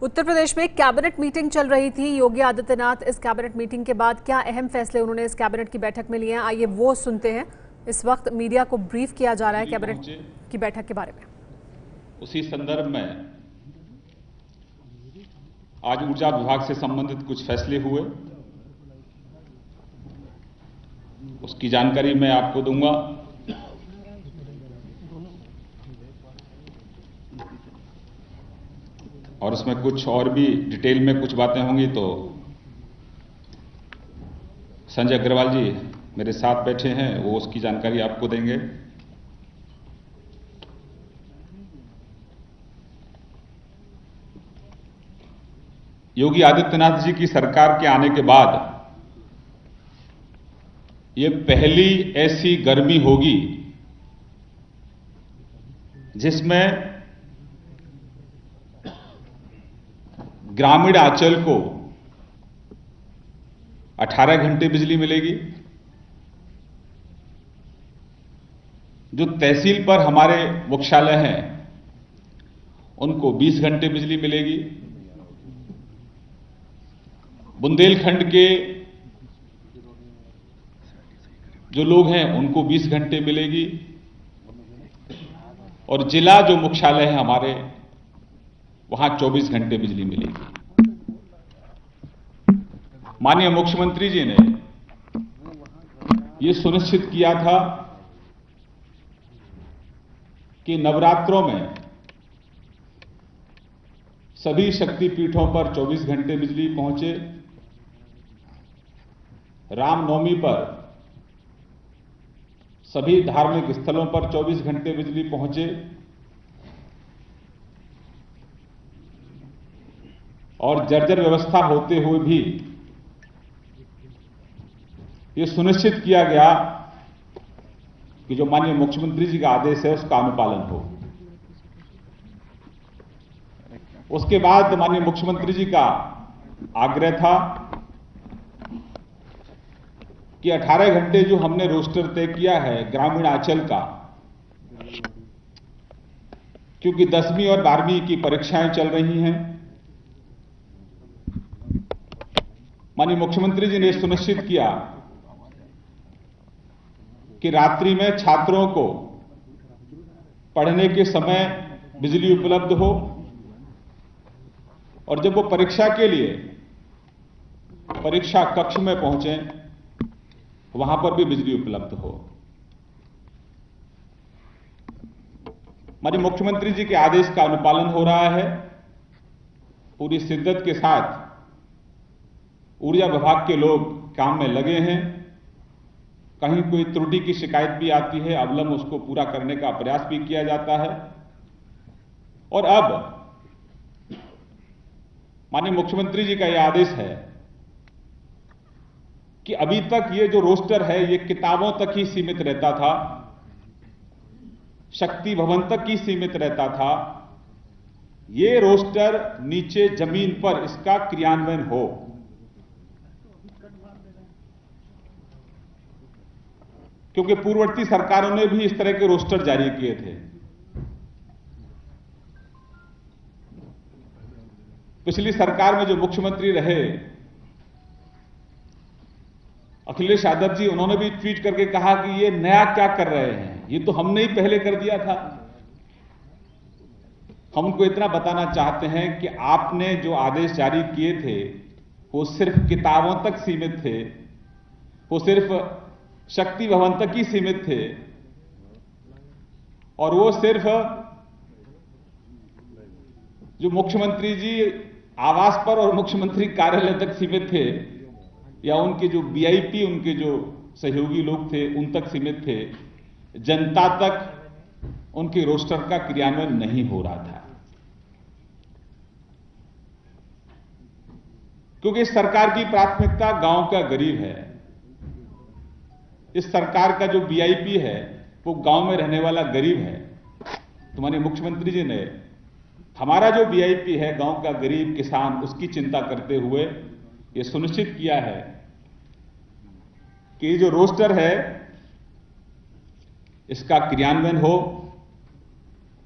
उत्तर प्रदेश में cabinet meeting चल रही थी। योगी आदित्यनाथ इस कैबिनेट मीटिंग के बाद क्या अहम फैसले उन्होंने इस कैबिनेट की बैठक में लिए हैं, आइए वो सुनते हैं। इस वक्त मीडिया को ब्रीफ किया जा रहा है कैबिनेट की बैठक के बारे में। उसी संदर्भ में आज ऊर्जा विभाग से संबंधित कुछ फैसले हुए, उसकी जानकारी मैं आपको दूंगा। और इसमें कुछ और भी डिटेल में कुछ बातें होंगी तो संजय अग्रवाल जी मेरे साथ बैठे हैं, वो उसकी जानकारी आपको देंगे। योगी आदित्यनाथ जी की सरकार के आने के बाद ये पहली ऐसी गर्मी होगी जिसमें ग्रामीण अंचल को 18 घंटे बिजली मिलेगी। जो तहसील पर हमारे मुख्यालय हैं उनको 20 घंटे बिजली मिलेगी। बुंदेलखंड के जो लोग हैं उनको 20 घंटे मिलेगी। और जिला जो मुख्यालय है हमारे, वहां 24 घंटे बिजली मिलेगी। माननीय मुख्यमंत्री जी ने यह सुनिश्चित किया था कि नवरात्रों में सभी शक्तिपीठों पर 24 घंटे बिजली पहुंचे। रामनवमी पर सभी धार्मिक स्थलों पर 24 घंटे बिजली पहुंचे। और जर्जर व्यवस्था होते हुए भी यह सुनिश्चित किया गया कि जो माननीय मुख्यमंत्री जी का आदेश है उसका अनुपालन हो। उसके बाद माननीय मुख्यमंत्री जी का आग्रह था कि 18 घंटे जो हमने रोस्टर तय किया है ग्रामीण अंचल का, क्योंकि 10वीं और 12वीं की परीक्षाएं चल रही हैं, माननीय मुख्यमंत्री जी ने सुनिश्चित किया कि रात्रि में छात्रों को पढ़ने के समय बिजली उपलब्ध हो और जब वो परीक्षा के लिए परीक्षा कक्ष में पहुंचे वहां पर भी बिजली उपलब्ध हो। माननीय मुख्यमंत्री जी के आदेश का अनुपालन हो रहा है। पूरी शिद्दत के साथ ऊर्जा विभाग के लोग काम में लगे हैं। कहीं कोई त्रुटि की शिकायत भी आती है, अवलंब उसको पूरा करने का प्रयास भी किया जाता है। और अब माननीय मुख्यमंत्री जी का यह आदेश है कि अभी तक ये जो रोस्टर है ये किताबों तक ही सीमित रहता था, शक्ति भवन तक ही सीमित रहता था। ये रोस्टर नीचे जमीन पर इसका क्रियान्वयन हो। क्योंकि पूर्ववर्ती सरकारों ने भी इस तरह के रोस्टर जारी किए थे। पिछली सरकार में जो मुख्यमंत्री रहे अखिलेश यादव जी, उन्होंने भी ट्वीट करके कहा कि ये नया क्या कर रहे हैं, ये तो हमने ही पहले कर दिया था। हम उनको इतना बताना चाहते हैं कि आपने जो आदेश जारी किए थे वो सिर्फ किताबों तक सीमित थे, वो सिर्फ शक्ति भवन तक ही सीमित थे और वो सिर्फ जो मुख्यमंत्री जी आवास पर और मुख्यमंत्री कार्यालय तक सीमित थे, या उनके जो वीआईपी उनके जो सहयोगी लोग थे उन तक सीमित थे। जनता तक उनके रोस्टर का क्रियान्वयन नहीं हो रहा था। क्योंकि इस सरकार की प्राथमिकता गांव का गरीब है। इस सरकार का जो वीआईपी है वो गांव में रहने वाला गरीब है। तो माननीय मुख्यमंत्री जी ने हमारा जो वीआईपी है गांव का गरीब किसान, उसकी चिंता करते हुए ये सुनिश्चित किया है कि जो रोस्टर है इसका क्रियान्वयन हो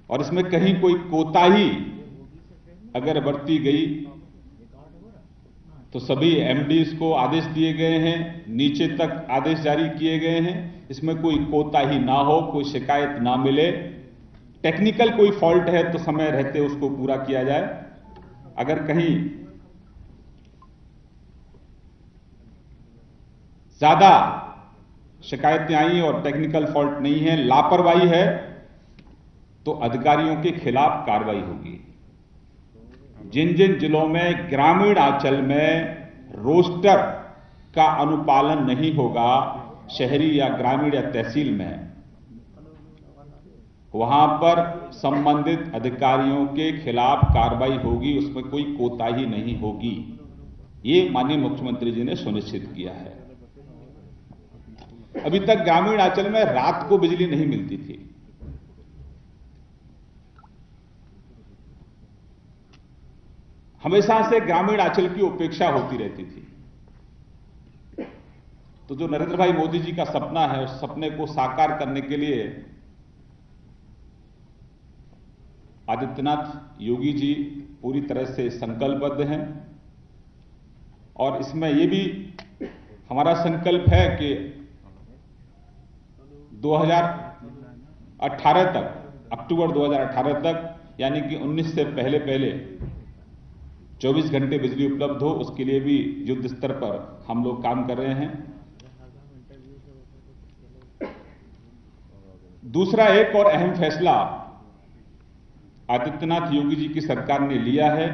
और इसमें कहीं कोई कोताही अगर बरती गई तो सभी एमडीज को आदेश दिए गए हैं, नीचे तक आदेश जारी किए गए हैं, इसमें कोई कोताही ना हो, कोई शिकायत ना मिले। टेक्निकल कोई फॉल्ट है तो समय रहते उसको पूरा किया जाए। अगर कहीं ज्यादा शिकायतें आई और टेक्निकल फॉल्ट नहीं है, लापरवाही है, तो अधिकारियों के खिलाफ कार्रवाई होगी। जिन जिन जिलों में ग्रामीण अंचल में रोस्टर का अनुपालन नहीं होगा, शहरी या ग्रामीण या तहसील में, वहां पर संबंधित अधिकारियों के खिलाफ कार्रवाई होगी, उसमें कोई कोताही नहीं होगी। ये माननीय मुख्यमंत्री जी ने सुनिश्चित किया है। अभी तक ग्रामीण अंचल में रात को बिजली नहीं मिलती थी। हमेशा से ग्रामीण अंचल की उपेक्षा होती रहती थी। तो जो नरेंद्र भाई मोदी जी का सपना है, उस सपने को साकार करने के लिए आदित्यनाथ योगी जी पूरी तरह से संकल्पबद्ध हैं। और इसमें यह भी हमारा संकल्प है कि 2018 तक, अक्टूबर 2018 तक, यानी कि 19 से पहले 24 घंटे बिजली उपलब्ध हो, उसके लिए भी युद्ध स्तर पर हम लोग काम कर रहे हैं। दूसरा एक और अहम फैसला आदित्यनाथ योगी जी की सरकार ने लिया है,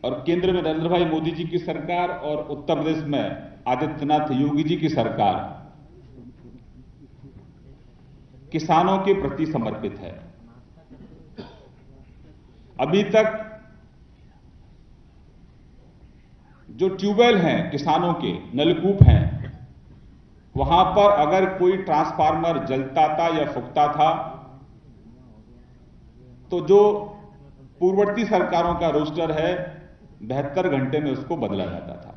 और केंद्र में नरेंद्र भाई मोदी जी की सरकार और उत्तर प्रदेश में आदित्यनाथ योगी जी की सरकार किसानों के प्रति समर्पित है। अभी तक जो ट्यूबवेल हैं, किसानों के नलकूप हैं, वहां पर अगर कोई ट्रांसफार्मर जलता था या फूकता था तो जो पूर्ववर्ती सरकारों का रोस्टर है 72 घंटे में उसको बदला जाता था।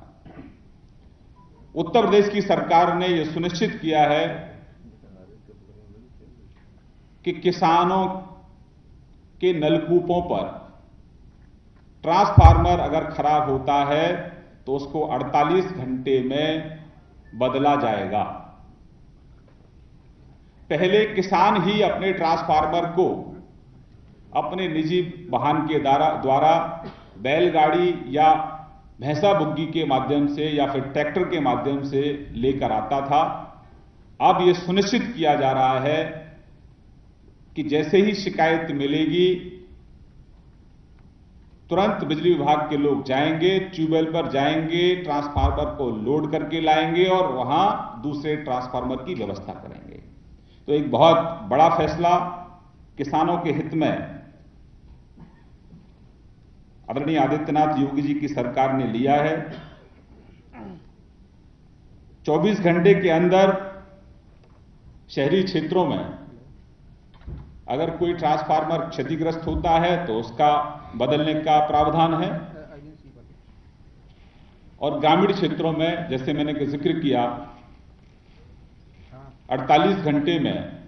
उत्तर प्रदेश की सरकार ने यह सुनिश्चित किया है कि किसानों के नलकूपों पर ट्रांसफार्मर अगर खराब होता है तो उसको 48 घंटे में बदला जाएगा। पहले किसान ही अपने ट्रांसफार्मर को अपने निजी वाहन के द्वारा बैलगाड़ी या भैंसा बुग्गी के माध्यम से या फिर ट्रैक्टर के माध्यम से लेकर आता था। अब यह सुनिश्चित किया जा रहा है कि जैसे ही शिकायत मिलेगी तुरंत बिजली विभाग के लोग जाएंगे, ट्यूबवेल पर जाएंगे, ट्रांसफार्मर को लोड करके लाएंगे और वहां दूसरे ट्रांसफार्मर की व्यवस्था करेंगे। तो एक बहुत बड़ा फैसला किसानों के हित में आदरणीय आदित्यनाथ योगी जी की सरकार ने लिया है। 24 घंटे के अंदर शहरी क्षेत्रों में अगर कोई ट्रांसफार्मर क्षतिग्रस्त होता है तो उसका बदलने का प्रावधान है, और ग्रामीण क्षेत्रों में जैसे मैंने जिक्र किया 48 घंटे में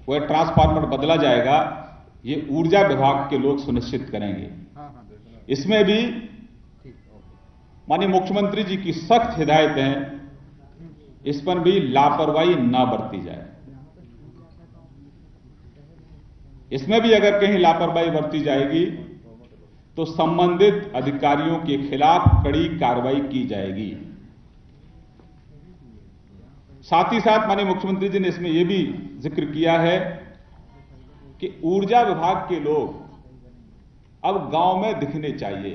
वह ट्रांसफार्मर बदला जाएगा। ये ऊर्जा विभाग के लोग सुनिश्चित करेंगे। इसमें भी माननीय मुख्यमंत्री जी की सख्त हिदायत है, इस पर भी लापरवाही ना बरती जाए। इसमें भी अगर कहीं लापरवाही बरती जाएगी तो संबंधित अधिकारियों के खिलाफ कड़ी कार्रवाई की जाएगी। साथ ही साथ माननीय मुख्यमंत्री जी ने इसमें यह भी जिक्र किया है कि ऊर्जा विभाग के लोग अब गांव में दिखने चाहिए,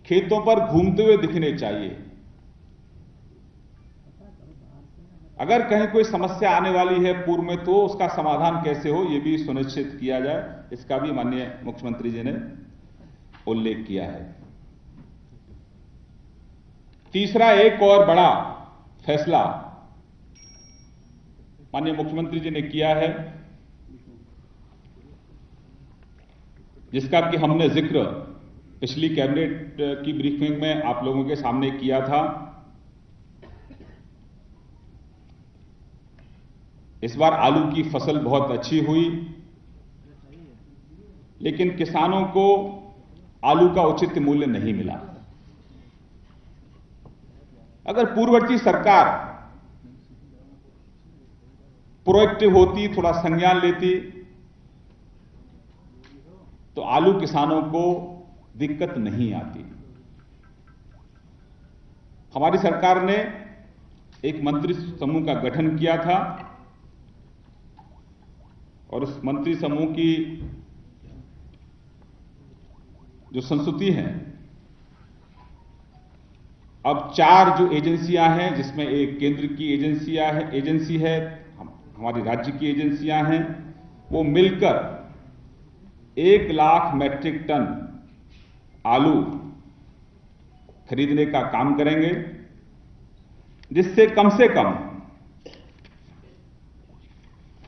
खेतों पर घूमते हुए दिखने चाहिए। अगर कहीं कोई समस्या आने वाली है पूर्व में तो उसका समाधान कैसे हो यह भी सुनिश्चित किया जाए, इसका भी माननीय मुख्यमंत्री जी ने उल्लेख किया है। तीसरा एक और बड़ा फैसला माननीय मुख्यमंत्री जी ने किया है, जिसका कि हमने जिक्र पिछली कैबिनेट की ब्रीफिंग में आप लोगों के सामने किया था। इस बार आलू की फसल बहुत अच्छी हुई, लेकिन किसानों को आलू का उचित मूल्य नहीं मिला। अगर पूर्ववर्ती सरकार प्रोएक्टिव होती, थोड़ा संज्ञान लेती, तो आलू किसानों को दिक्कत नहीं आती। हमारी सरकार ने एक मंत्री समूह का गठन किया था और उस मंत्री समूह की जो संस्तुति है, अब 4 जो एजेंसियां हैं, जिसमें एक केंद्र की एजेंसी है, हमारी राज्य की एजेंसियां हैं, वो मिलकर 1 लाख मैट्रिक टन आलू खरीदने का काम करेंगे, जिससे कम से कम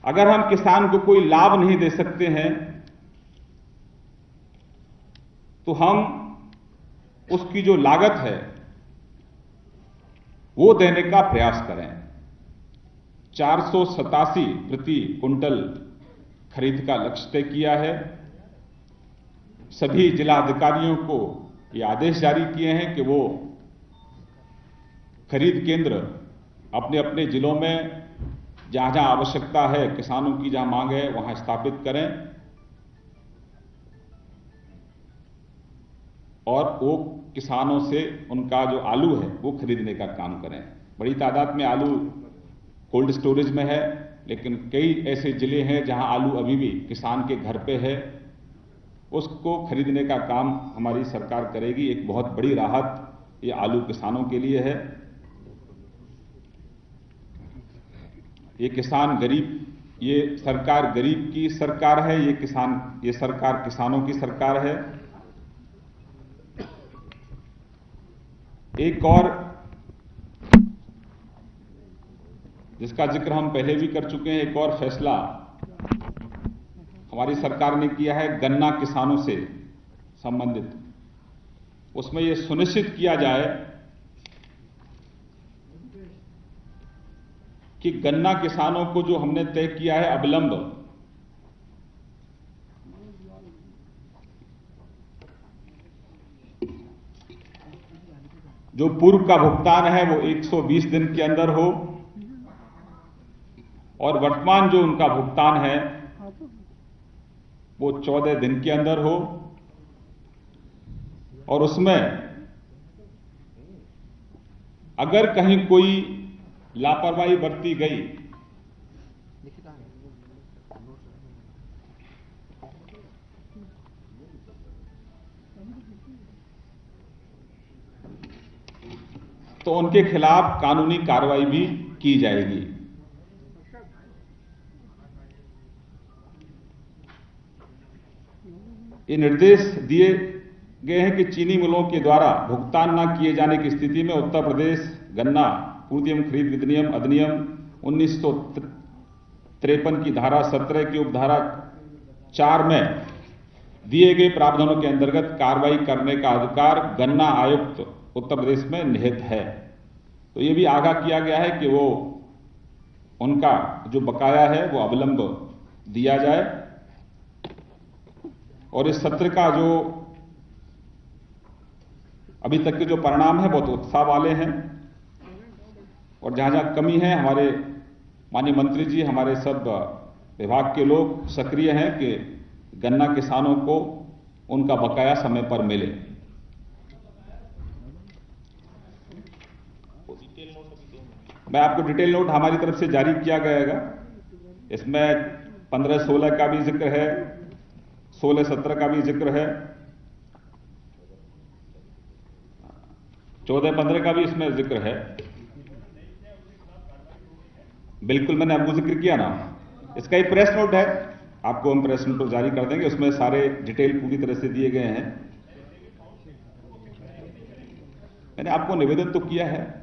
अगर हम किसान को कोई लाभ नहीं दे सकते हैं तो हम उसकी जो लागत है वो देने का प्रयास करें। 487 प्रति कुंटल खरीद का लक्ष्य तय किया है। सभी जिला अधिकारियों को ये आदेश जारी किए हैं कि वो खरीद केंद्र अपने अपने जिलों में जहां जहां आवश्यकता है, किसानों की जहां मांग है, वहां स्थापित करें और वो किसानों से उनका जो आलू है वो खरीदने का काम करें। बड़ी तादाद में आलू कोल्ड स्टोरेज में है, लेकिन कई ऐसे जिले हैं जहां आलू अभी भी किसान के घर पे है, उसको खरीदने का काम हमारी सरकार करेगी। एक बहुत बड़ी राहत ये आलू किसानों के लिए है। ये किसान गरीब, ये सरकार गरीब की सरकार है, ये सरकार किसानों की सरकार है। एक और जिसका जिक्र हम पहले भी कर चुके हैं, एक और फैसला हमारी सरकार ने किया है गन्ना किसानों से संबंधित। उसमें यह सुनिश्चित किया जाए कि गन्ना किसानों को जो हमने तय किया है अविलंब, जो पूर्व का भुगतान है वो 120 दिन के अंदर हो और वर्तमान जो उनका भुगतान है वो 14 दिन के अंदर हो, और उसमें अगर कहीं कोई लापरवाही बरती गई तो उनके खिलाफ कानूनी कार्रवाई भी की जाएगी। ये निर्देश दिए गए हैं कि चीनी मिलों के द्वारा भुगतान न किए जाने की स्थिति में उत्तर प्रदेश गन्ना पूर्व एवं खरीद विनियम अधिनियम 1953 की धारा 17 की उपधारा 4 में दिए गए प्रावधानों के अंतर्गत कार्रवाई करने का अधिकार गन्ना आयुक्त उत्तर प्रदेश में निहित है। तो ये भी आगाह किया गया है कि वो उनका जो बकाया है वो अविलंब दिया जाए। और इस सत्र का जो अभी तक के जो परिणाम है बहुत उत्साह वाले हैं, और जहां जहां कमी है हमारे माननीय मंत्री जी, हमारे सब विभाग के लोग सक्रिय हैं कि गन्ना किसानों को उनका बकाया समय पर मिले। मैं आपको डिटेल नोट हमारी तरफ से जारी किया गया। इसमें 15-16 का भी जिक्र है, 16-17 का भी जिक्र है, 14-15 का भी इसमें जिक्र है। बिल्कुल मैंने आपको जिक्र किया ना। इसका एक प्रेस नोट है, आपको हम प्रेस नोट जारी कर देंगे, उसमें सारे डिटेल पूरी तरह से दिए गए हैं। मैंने आपको निवेदन तो किया है।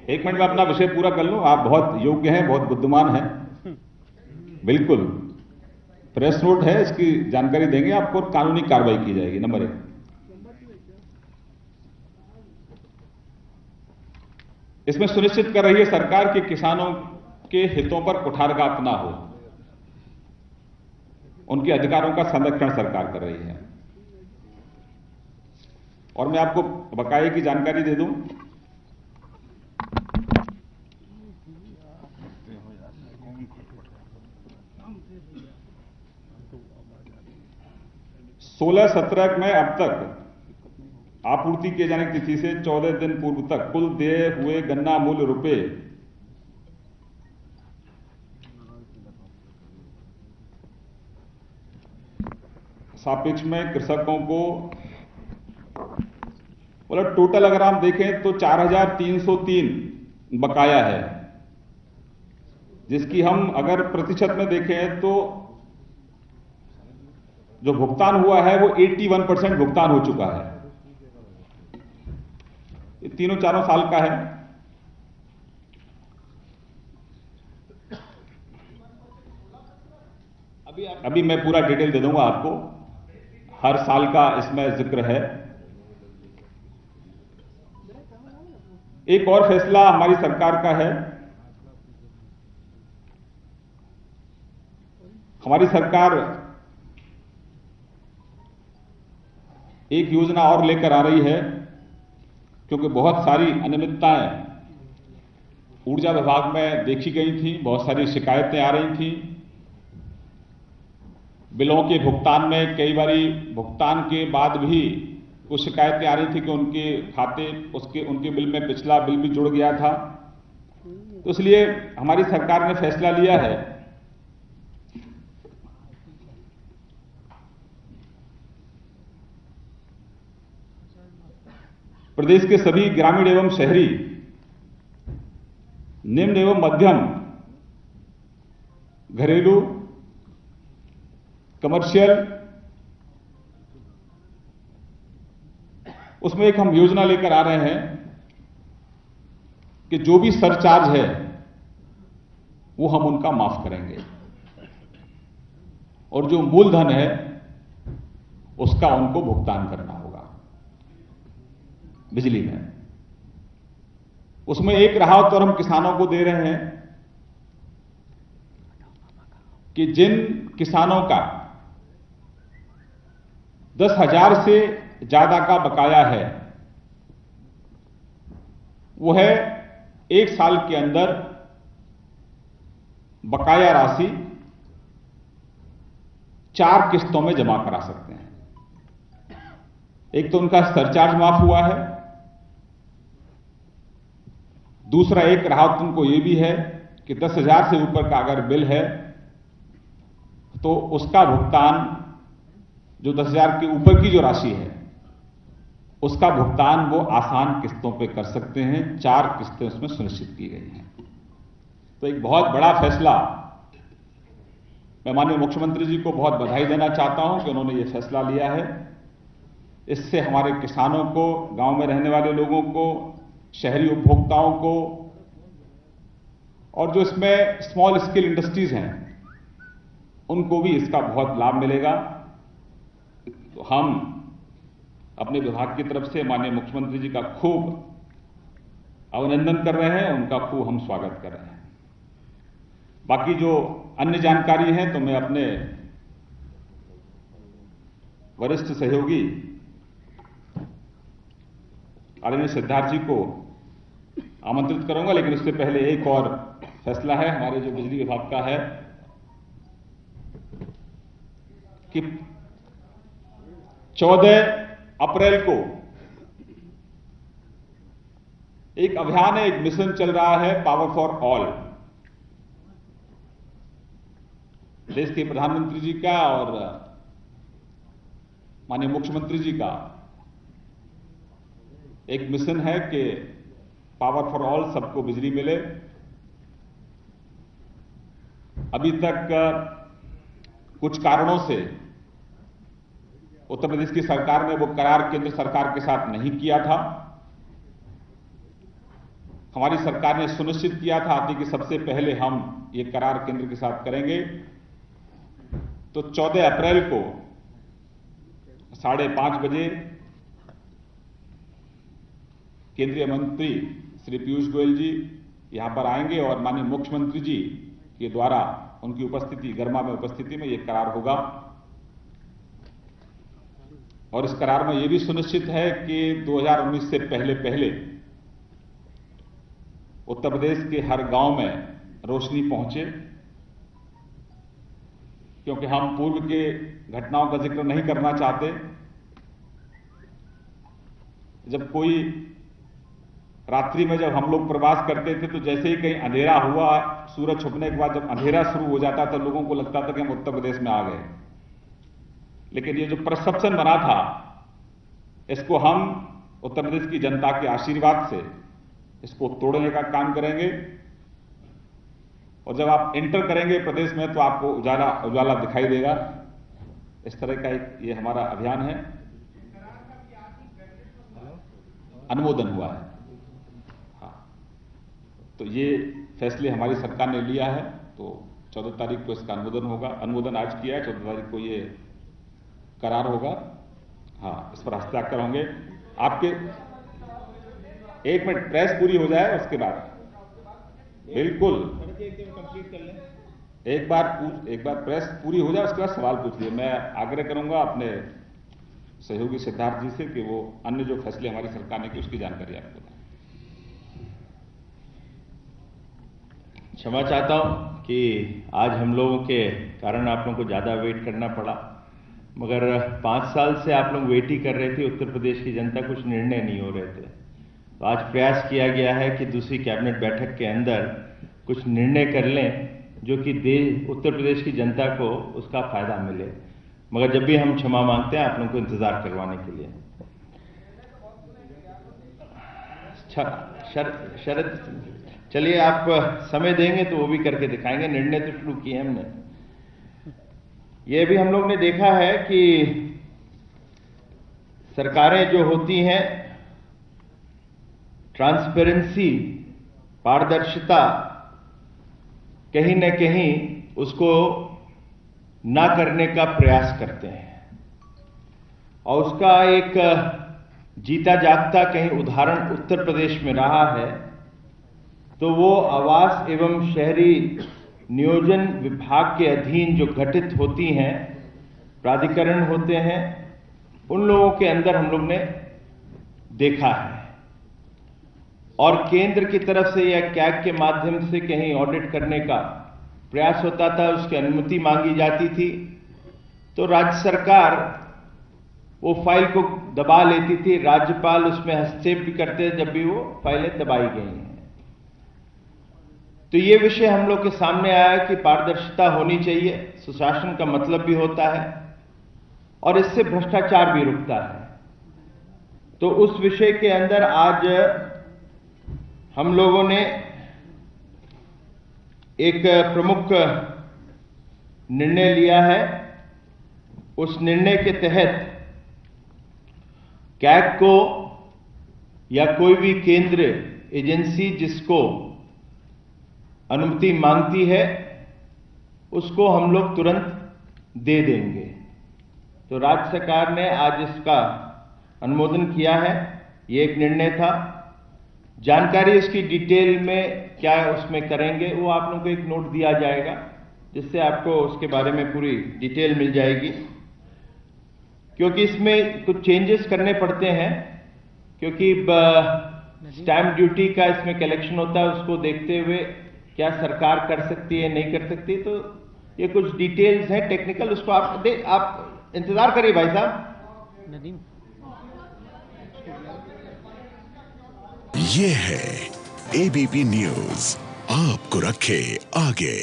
एक मिनट में अपना विषय पूरा कर लूं। आप बहुत योग्य हैं, बहुत बुद्धिमान हैं। बिल्कुल प्रेस नोट है, इसकी जानकारी देंगे आपको, कानूनी कार्रवाई की जाएगी। नंबर 1, इसमें सुनिश्चित कर रही है सरकार कि किसानों के हितों पर कुठारघात ना हो, उनके अधिकारों का संरक्षण सरकार कर रही है। और मैं आपको बकाये की जानकारी दे दूं, सोलह 17 में अब तक आपूर्ति किए जाने की तिथि से 14 दिन पूर्व तक कुल देय हुए गन्ना मूल्य रुपए सापेक्ष में कृषकों को मतलब टोटल अगर आप देखें तो 4,303 बकाया है, जिसकी हम अगर प्रतिशत में देखें तो जो भुगतान हुआ है वो 81% भुगतान हो चुका है। ये तीनों चारों साल का है। अभी मैं पूरा डिटेल दे दूंगा आपको, हर साल का इसमें जिक्र है। एक और फैसला हमारी सरकार का है। हमारी सरकार एक योजना और लेकर आ रही है, क्योंकि बहुत सारी अनियमितताएं ऊर्जा विभाग में देखी गई थी, बहुत सारी शिकायतें आ रही थी। बिलों के भुगतान में कई बारी भुगतान के बाद भी कुछ शिकायतें आ रही थी कि उनके खाते उनके बिल में पिछला बिल भी जुड़ गया था। तो इसलिए हमारी सरकार ने फैसला लिया है प्रदेश के सभी ग्रामीण एवं शहरी निम्न एवं मध्यम घरेलू कमर्शियल, उसमें एक हम योजना लेकर आ रहे हैं कि जो भी सरचार्ज है वो हम उनका माफ करेंगे और जो मूलधन है उसका उनको भुगतान करना होगा बिजली में। उसमें एक राहत और हम किसानों को दे रहे हैं कि जिन किसानों का 10,000 से ज्यादा का बकाया है, वो है 1 साल के अंदर बकाया राशि 4 किस्तों में जमा करा सकते हैं। एक तो उनका सरचार्ज माफ हुआ है, दूसरा एक राहत उनको यह भी है कि 10,000 से ऊपर का अगर बिल है तो उसका भुगतान, जो 10,000 के ऊपर की जो राशि है उसका भुगतान वो आसान किस्तों पे कर सकते हैं। 4 किस्तें उसमें सुनिश्चित की गई हैं। तो एक बहुत बड़ा फैसला, मैं माननीय मुख्यमंत्री जी को बहुत बधाई देना चाहता हूं कि उन्होंने ये फैसला लिया है। इससे हमारे किसानों को, गांव में रहने वाले लोगों को, शहरी उपभोक्ताओं को और जो इसमें स्मॉल स्केल इंडस्ट्रीज हैं उनको भी इसका बहुत लाभ मिलेगा। तो हम अपने विभाग की तरफ से माननीय मुख्यमंत्री जी का खूब अभिनंदन कर रहे हैं, उनका खूब हम स्वागत कर रहे हैं। बाकी जो अन्य जानकारी है तो मैं अपने वरिष्ठ सहयोगी आदरणीय सिद्धार्थ जी को आमंत्रित करूंगा, लेकिन उससे पहले एक और फैसला है हमारे जो बिजली विभाग का है कि 14 अप्रैल को एक अभियान है, एक मिशन चल रहा है, पावर फॉर ऑल। देश के प्रधानमंत्री जी का और माननीय मुख्यमंत्री जी का एक मिशन है कि पावर फॉर ऑल, सबको बिजली मिले। अभी तक कुछ कारणों से उत्तर प्रदेश की सरकार ने वो करार केंद्र सरकार के साथ नहीं किया था। हमारी सरकार ने सुनिश्चित किया था कि सबसे पहले हम ये करार केंद्र के साथ करेंगे। तो 14 अप्रैल को 5:30 बजे केंद्रीय मंत्री श्री पीयूष गोयल जी यहाँ पर आएंगे और माननीय मुख्यमंत्री जी के द्वारा उनकी उपस्थिति, गर्मा में उपस्थिति में ये करार होगा। और इस करार में ये भी सुनिश्चित है कि 2019 से पहले उत्तर प्रदेश के हर गांव में रोशनी पहुंचे, क्योंकि हम पूर्व के घटनाओं का जिक्र नहीं करना चाहते। जब कोई रात्रि में जब हम लोग प्रवास करते थे तो जैसे ही कहीं अंधेरा हुआ, सूरज छुपने के बाद जब अंधेरा शुरू हो जाता था, लोगों को लगता था कि हम उत्तर प्रदेश में आ गए। लेकिन ये जो परसेप्शन बना था, इसको हम उत्तर प्रदेश की जनता के आशीर्वाद से इसको तोड़ने का काम करेंगे। और जब आप एंटर करेंगे प्रदेश में तो आपको उजाला उजाला दिखाई देगा। इस तरह का एक ये हमारा अभियान है। अनुमोदन हुआ है, हाँ। तो ये फैसले हमारी सरकार ने लिया है, तो 14 तारीख को इसका अनुमोदन होगा। अनुमोदन आज किया है, 14 तारीख को ये करार होगा, हाँ। इस पर हस्ताक्षर होंगे। आपके 1 मिनट प्रेस पूरी हो जाए उसके बाद बिल्कुल एक बार प्रेस पूरी हो जाए उसके बाद सवाल पूछिए। मैं आग्रह करूंगा अपने सहयोगी सिद्धार्थ जी से कि वो अन्य जो फैसले हमारी सरकार ने की उसकी जानकारी आपको दें। क्षमा चाहता हूं कि आज हम लोगों के कारण आप लोगों को ज्यादा वेट करना पड़ा, मगर 5 साल से आप लोग वेट ही कर रहे थे। उत्तर प्रदेश की जनता कुछ निर्णय नहीं हो रहे थे, तो आज प्रयास किया गया है कि दूसरी कैबिनेट बैठक के अंदर कुछ निर्णय कर लें जो कि उत्तर प्रदेश की जनता को उसका फायदा मिले। मगर जब भी हम क्षमा मांगते हैं आप लोगों को इंतजार करवाने के लिए। शरद चलिए, आप समय देंगे तो वो भी करके दिखाएंगे। निर्णय तो शुरू किए हमने। ये भी हम लोग ने देखा है कि सरकारें जो होती हैं, ट्रांसपेरेंसी, पारदर्शिता, कहीं न कहीं उसको ना करने का प्रयास करते हैं। और उसका एक जीता जागता कहीं उदाहरण उत्तर प्रदेश में रहा है। तो वो आवास एवं शहरी नियोजन विभाग के अधीन जो गठित होती हैं, प्राधिकरण होते हैं, उन लोगों के अंदर हम लोग ने देखा है। और केंद्र की तरफ से या कैग के माध्यम से कहीं ऑडिट करने का प्रयास होता था, उसकी अनुमति मांगी जाती थी, तो राज्य सरकार वो फाइल को दबा लेती थी। राज्यपाल उसमें हस्तक्षेप भी करते जब भी वो फाइलें दबाई गई हैं। तो ये विषय हम लोग के सामने आया कि पारदर्शिता होनी चाहिए। सुशासन का मतलब भी होता है और इससे भ्रष्टाचार भी रुकता है। तो उस विषय के अंदर आज हम लोगों ने एक प्रमुख निर्णय लिया है। उस निर्णय के तहत कैग को या कोई भी केंद्र एजेंसी जिसको अनुमति मांगती है, उसको हम लोग तुरंत दे देंगे। तो राज्य सरकार ने आज इसका अनुमोदन किया है। ये एक निर्णय था। जानकारी इसकी डिटेल में क्या उसमें करेंगे वो आप लोगों को एक नोट दिया जाएगा, जिससे आपको उसके बारे में पूरी डिटेल मिल जाएगी। क्योंकि इसमें कुछ चेंजेस करने पड़ते हैं, क्योंकि स्टैंप ड्यूटी का इसमें कलेक्शन होता है, उसको देखते हुए क्या सरकार कर सकती है नहीं कर सकती। तो ये कुछ डिटेल्स हैं टेक्निकल, उसको आप इंतजार करिए भाई साहब। नदीम, ये है एबीपी न्यूज, आपको रखे आगे।